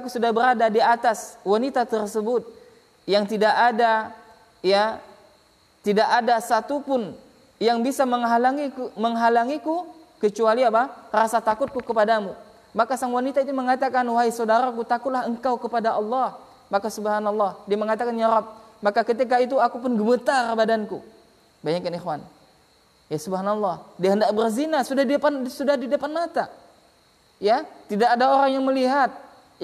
aku sudah berada di atas wanita tersebut yang tidak ada satupun yang bisa menghalangiku kecuali apa? Rasa takutku kepadamu. Maka sang wanita itu mengatakan, wahai saudaraku, takutlah engkau kepada Allah. Maka subhanallah, dia mengatakan, ya Rabb, maka ketika itu aku pun gemetar badanku. Bayangkan ikhwan, ya subhanallah, dia hendak berzina, sudah di depan mata. Ya, tidak ada orang yang melihat,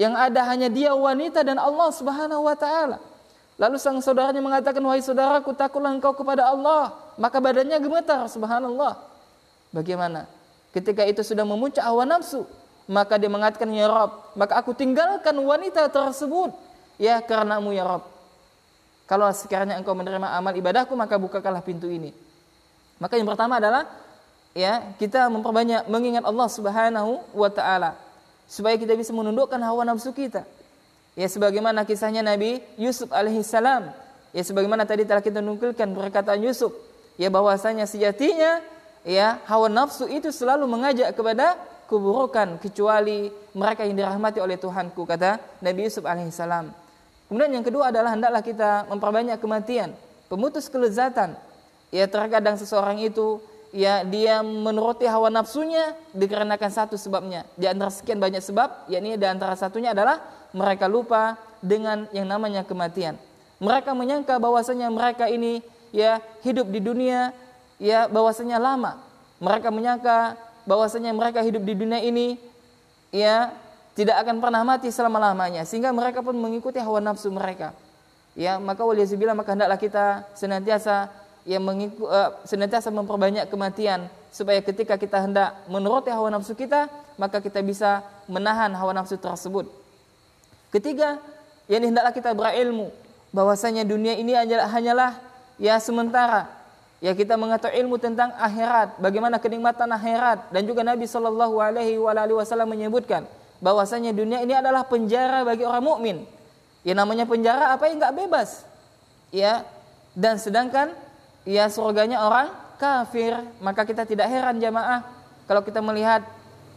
yang ada hanya dia, wanita, dan Allah Subhanahu wa taala. Lalu sang saudaranya mengatakan, wahai saudaraku, takutlah engkau kepada Allah. Maka badannya gemetar, subhanallah. Bagaimana? Ketika itu sudah memuncak hawa nafsu, maka dia mengatakan, ya Rabb, maka aku tinggalkan wanita tersebut ya karenamu ya Rabb. Kalau sekiranya engkau menerima amal ibadahku, maka bukakanlah pintu ini. Maka yang pertama adalah ya kita memperbanyak mengingat Allah Subhanahu wa taala supaya kita bisa menundukkan hawa nafsu kita. Ya sebagaimana kisahnya Nabi Yusuf alaihi salam. Ya sebagaimana tadi telah kita nukilkan perkataan Yusuf, ya bahwasanya sejatinya ya hawa nafsu itu selalu mengajak kepada keburukan kecuali mereka yang dirahmati oleh Tuhanku, kata Nabi Yusuf alaihissalam. Kemudian yang kedua adalah hendaklah kita memperbanyak kematian, pemutus kelezatan. Ya terkadang seseorang itu ya dia menuruti hawa nafsunya dikarenakan satu sebabnya. Di antara sekian banyak sebab, yakni di antara satunya adalah mereka lupa dengan yang namanya kematian. Mereka menyangka bahwasanya mereka ini ya hidup di dunia ya bahwasanya lama. Mereka menyangka bahwasanya mereka hidup di dunia ini ya tidak akan pernah mati selama-lamanya, sehingga mereka pun mengikuti hawa nafsu mereka. Ya, maka waliyadzubillah, maka hendaklah kita senantiasa memperbanyak kematian supaya ketika kita hendak menuruti hawa nafsu kita, maka kita bisa menahan hawa nafsu tersebut. Ketiga, yang hendaklah kita berilmu bahwasanya dunia ini hanyalah ya sementara. Ya kita mengetahui ilmu tentang akhirat, bagaimana kenikmatan akhirat, dan juga Nabi Shallallahu Alaihi Wasallam menyebutkan bahwasanya dunia ini adalah penjara bagi orang mukmin. Ya namanya penjara apa yang nggak bebas, ya. Dan sedangkan ya surganya orang kafir. Maka kita tidak heran jamaah kalau kita melihat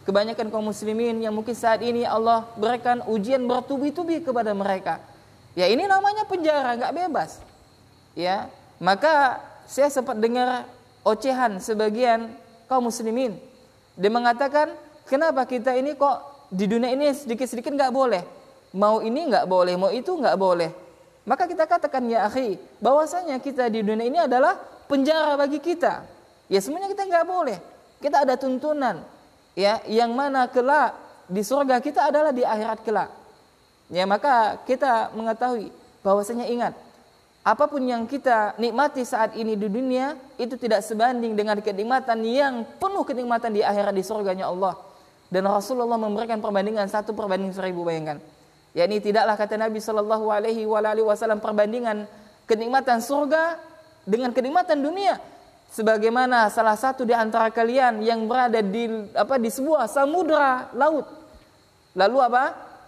kebanyakan kaum muslimin yang mungkin saat ini Allah berikan ujian bertubi-tubi kepada mereka. Ya ini namanya penjara, nggak bebas. Ya maka saya sempat dengar ocehan sebagian kaum muslimin. Dia mengatakan, kenapa kita ini kok di dunia ini sedikit-sedikit nggak boleh, mau ini nggak boleh, mau itu nggak boleh. Maka kita katakan, ya akhi, bahwasanya kita di dunia ini adalah penjara bagi kita. Ya semuanya kita nggak boleh. Kita ada tuntunan, ya yang mana kelak di surga kita adalah di akhirat kelak. Ya maka kita mengetahui bahwasanya ingat, apapun yang kita nikmati saat ini di dunia itu tidak sebanding dengan kenikmatan yang penuh kenikmatan di akhirat di surganya Allah. Dan Rasulullah memberikan perbandingan 1/1000, bayangkan. Yakni tidaklah, kata Nabi Shallallahu Alaihi Wasallam, perbandingan kenikmatan surga dengan kenikmatan dunia sebagaimana salah satu di antara kalian yang berada di sebuah samudra laut. Lalu apa?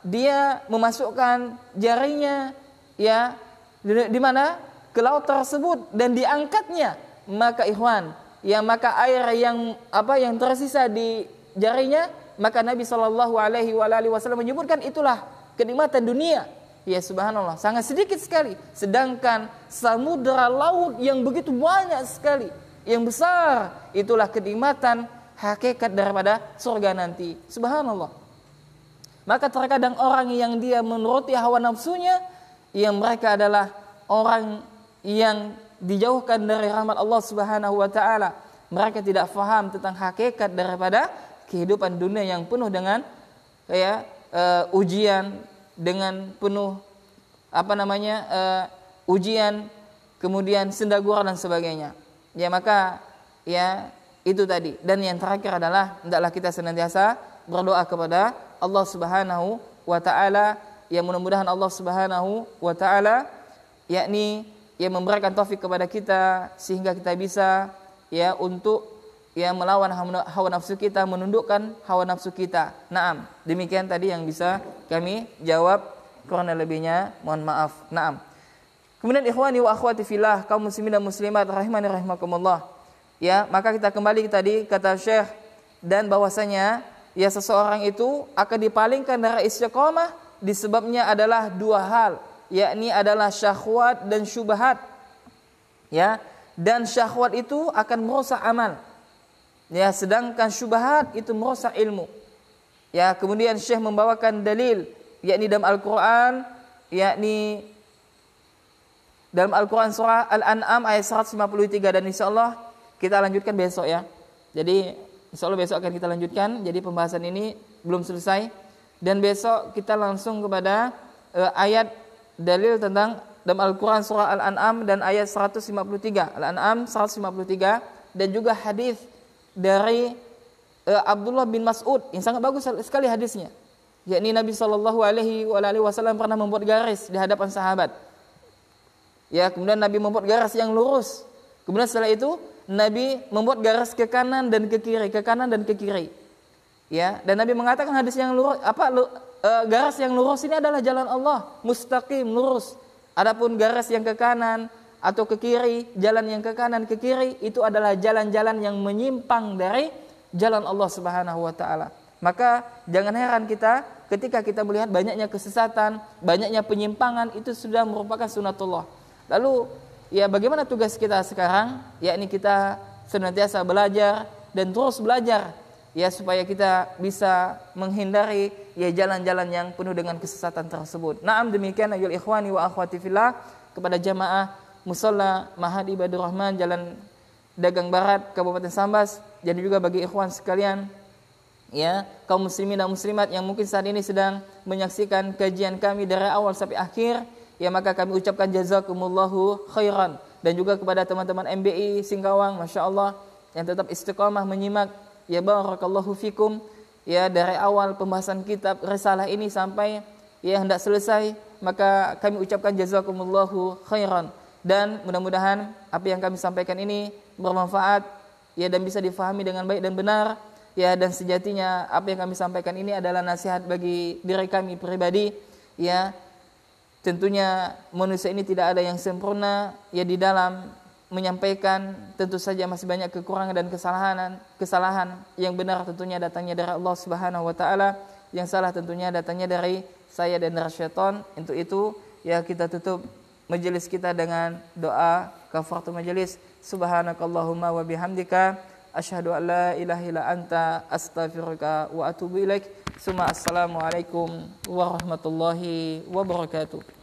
Dia memasukkan jarinya ya di mana ke laut tersebut dan diangkatnya, maka ikhwan, ya maka air yang tersisa di jarinya, maka Nabi Shallallahu Alaihi Wasallam menyebutkan itulah kenikmatan dunia. Ya subhanallah, sangat sedikit sekali, sedangkan samudra laut yang begitu banyak sekali, yang besar, itulah kenikmatan hakikat daripada surga nanti. Subhanallah. Maka terkadang orang yang dia menuruti hawa nafsunya, yang mereka adalah orang yang dijauhkan dari rahmat Allah Subhanahu wa taala. Mereka tidak faham tentang hakikat daripada kehidupan dunia yang penuh dengan ujian, dengan penuh ujian, kemudian sendagura dan sebagainya. Ya maka ya itu tadi. Dan yang terakhir adalah hendaklah kita senantiasa berdoa kepada Allah Subhanahu wa taala ya mudah-mudahan Allah Subhanahu wa taala yakni yang memberikan taufik kepada kita sehingga kita bisa ya untuk ya melawan hawa nafsu kita, menundukkan hawa nafsu kita. Naam, demikian tadi yang bisa kami jawab, kurang lebihnya mohon maaf. Naam. Kemudian ikhwani wa akhwati fillah, kaum muslimin dan muslimat rahimani rahimakumullah. Ya, maka kita kembali tadi kata Syekh, dan bahwasanya ya seseorang itu akan dipalingkan dari istiqamah disebabnya adalah dua hal, yakni adalah syahwat dan syubhat. Ya, dan syahwat itu akan merusak amal. Ya, sedangkan syubhat itu merusak ilmu. Ya, kemudian Syekh membawakan dalil yakni dalam Al-Qur'an, yakni dalam Al-Qur'an surah Al-An'am ayat 153, dan insyaallah kita lanjutkan besok ya. Jadi insyaallah besok akan kita lanjutkan. Jadi pembahasan ini belum selesai, dan besok kita langsung kepada ayat dalil tentang dalam Al-Qur'an surah Al-An'am dan ayat 153. Al-An'am 153, dan juga hadis dari Abdullah bin Mas'ud yang sangat bagus sekali hadisnya. Yakni Nabi sallallahu alaihi wasallam pernah membuat garis di hadapan sahabat. Ya, kemudian Nabi membuat garis yang lurus. Kemudian setelah itu Nabi membuat garis ke kanan dan ke kiri, ke kanan dan ke kiri. Ya, dan Nabi mengatakan hadis yang lurus garis yang lurus ini adalah jalan Allah, mustaqim, lurus. Adapun garis yang ke kanan atau ke kiri, jalan yang ke kanan ke kiri itu adalah jalan-jalan yang menyimpang dari jalan Allah Subhanahu wa taala. Maka jangan heran kita ketika kita melihat banyaknya kesesatan, banyaknya penyimpangan, itu sudah merupakan sunatullah. Lalu ya bagaimana tugas kita sekarang? Yakni kita senantiasa belajar dan terus belajar ya supaya kita bisa menghindari ya jalan-jalan yang penuh dengan kesesatan tersebut. Naam, demikian ayol ikhwani wa akhwati fillah, kepada jamaah Musalla Mahadi Ibadur Rahman Jalan Dagang Barat Kabupaten Sambas, dan juga bagi ikhwan sekalian ya, kaum muslimin dan muslimat yang mungkin saat ini sedang menyaksikan kajian kami dari awal sampai akhir, ya maka kami ucapkan jazakumullahu khairan. Dan juga kepada teman-teman MBI Singkawang, Masya Allah, yang tetap istiqamah menyimak, ya barakallahu fikum, ya dari awal pembahasan kitab risalah ini sampai ya hendak selesai, maka kami ucapkan jazakumullahu khairan. Dan mudah-mudahan apa yang kami sampaikan ini bermanfaat ya, dan bisa difahami dengan baik dan benar ya, dan sejatinya apa yang kami sampaikan ini adalah nasihat bagi diri kami pribadi ya. Tentunya manusia ini tidak ada yang sempurna ya, di dalam menyampaikan tentu saja masih banyak kekurangan dan kesalahan. Yang benar tentunya datangnya dari Allah Subhanahu wa taala, yang salah tentunya datangnya dari saya dan dari syaitan. Untuk itu ya kita tutup majelis kita dengan doa kafaratul majelis. Subhanakallahumma wa bihamdika asyhadu an la ilaha illa anta astaghfiruka wa atubu ilaik. Assalamualaikum warahmatullahi wabarakatuh.